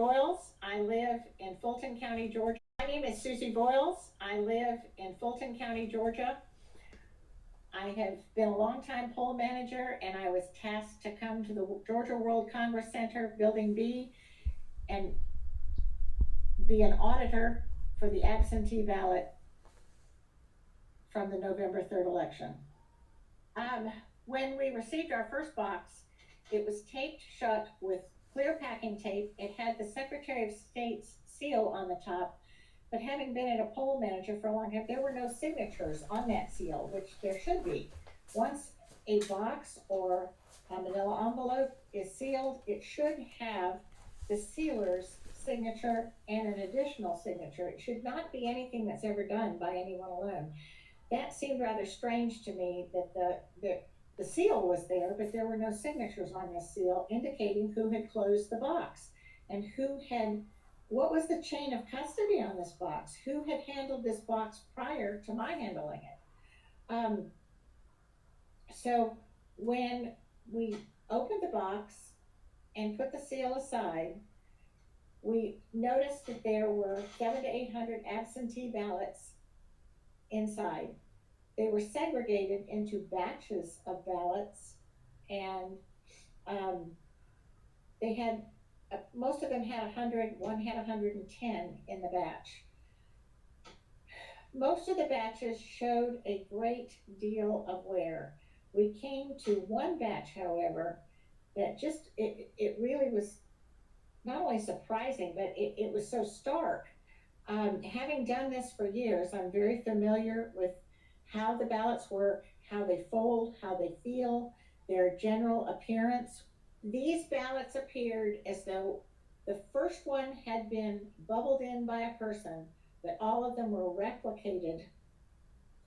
Boyles. I live in Fulton County, Georgia. My name is Susie Boyles. I live in Fulton County, Georgia. I have been a longtime poll manager, and I was tasked to come to the Georgia World Congress Center, Building B, and be an auditor for the absentee ballot from the November 3rd election. When we received our first box, it was taped shut with clear packing tape. It had the Secretary of State's seal on the top, but having been a poll manager for a long time, there were no signatures on that seal, which there should be. Once a box or a manila envelope is sealed, it should have the sealer's signature and an additional signature. It should not be anything that's ever done by anyone alone. That seemed rather strange to me, that the seal was there, but there were no signatures on this seal indicating who had closed the box and what was the chain of custody on this box? Who had handled this box prior to my handling it? So when we opened the box and put the seal aside, we noticed that there were 700 to 800 absentee ballots inside. They were segregated into batches of ballots, and they had, most of them had 100, one had 110 in the batch. Most of the batches showed a great deal of wear. We came to one batch, however, that it really was not only surprising, but it was so stark. Having done this for years, I'm very familiar with how the ballots work, how they fold, how they feel, their general appearance. These ballots appeared as though the first one had been bubbled in by a person, but all of them were replicated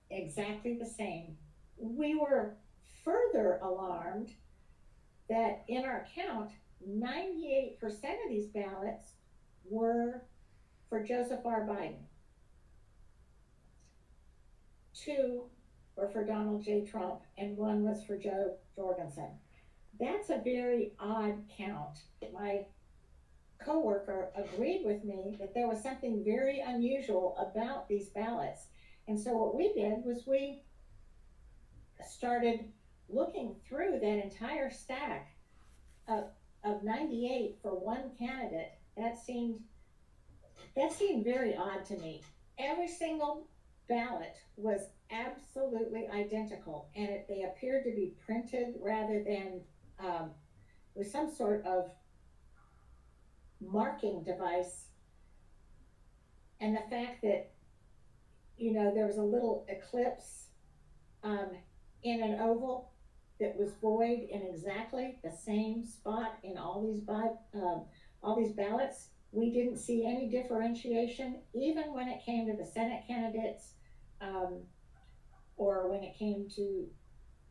exactly the same. We were further alarmed that in our count, 98% of these ballots were for Joseph R. Biden. 2 were for Donald J. Trump, and 1 was for Joe Jorgensen. That's a very odd count. My coworker agreed with me that there was something very unusual about these ballots. And so what we did was we started looking through that entire stack of 98 for one candidate. That seemed very odd to me. Every single ballot was absolutely identical, and they appeared to be printed rather than with some sort of marking device. And the fact that, there was a little ellipse in an oval that was void in exactly the same spot in all these ballots. We didn't see any differentiation, even when it came to the Senate candidates, or when it came to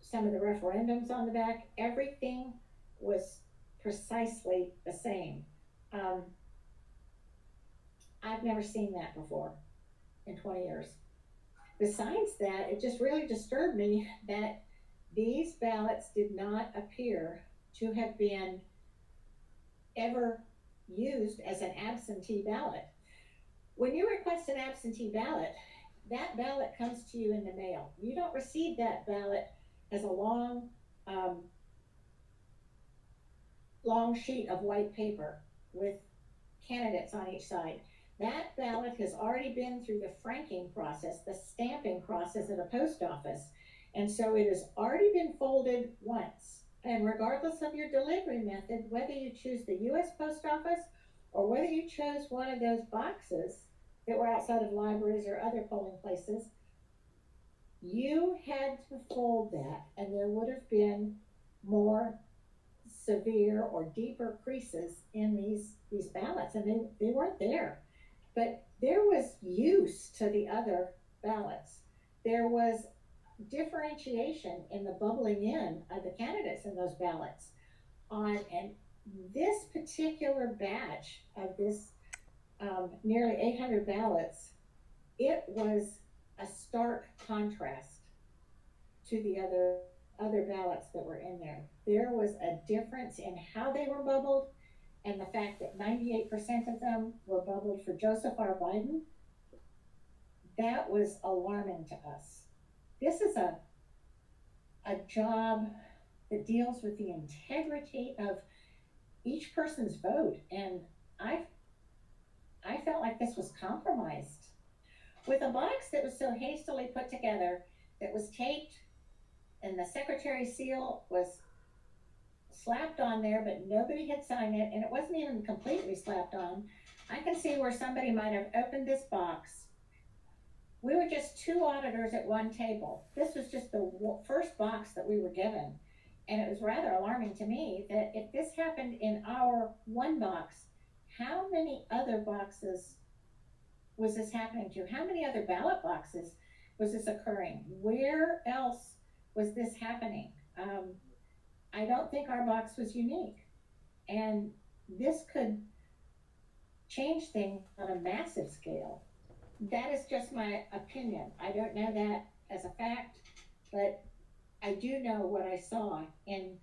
some of the referendums on the back. Everything was precisely the same. I've never seen that before in 20 years. Besides that, it just really disturbed me that these ballots did not appear to have been ever used as an absentee ballot. When you request an absentee ballot, that ballot comes to you in the mail. You don't receive that ballot as a long sheet of white paper with candidates on each side. That ballot has already been through the franking process, the stamping process at a post office. And so it has already been folded once. And regardless of your delivery method, whether you choose the US Post Office or whether you chose one of those boxes that were outside of libraries or other polling places, you had to fold that, and there would have been more severe or deeper creases in these ballots, and they weren't there. But there was use to the other ballots. There was differentiation in the bubbling in of the candidates in those ballots. And this particular batch of this nearly 800 ballots, it was a stark contrast to the other ballots that were in there. There was a difference in how they were bubbled, and the fact that 98% of them were bubbled for Joseph R. Biden, that was alarming to us. This is a job that deals with the integrity of each person's vote, and I felt like this was compromised. With a box that was so hastily put together, that was taped, and the secretary's seal was slapped on there, but nobody had signed it, and it wasn't even completely slapped on. I can see where somebody might have opened this box. We were just two auditors at one table. This was just the first box that we were given. And it was rather alarming to me that if this happened in our one box, how many other boxes was this happening to? How many other ballot boxes was this occurring? Where else was this happening? I don't think our box was unique. And this could change things on a massive scale. That is just my opinion. I don't know that as a fact, but I do know what I saw in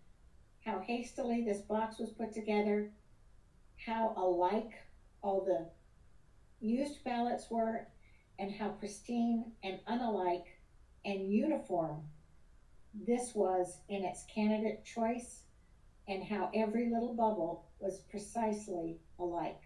how hastily this box was put together, how alike all the used ballots were, and how pristine and unalike and uniform this was in its candidate choice, and how every little bubble was precisely alike.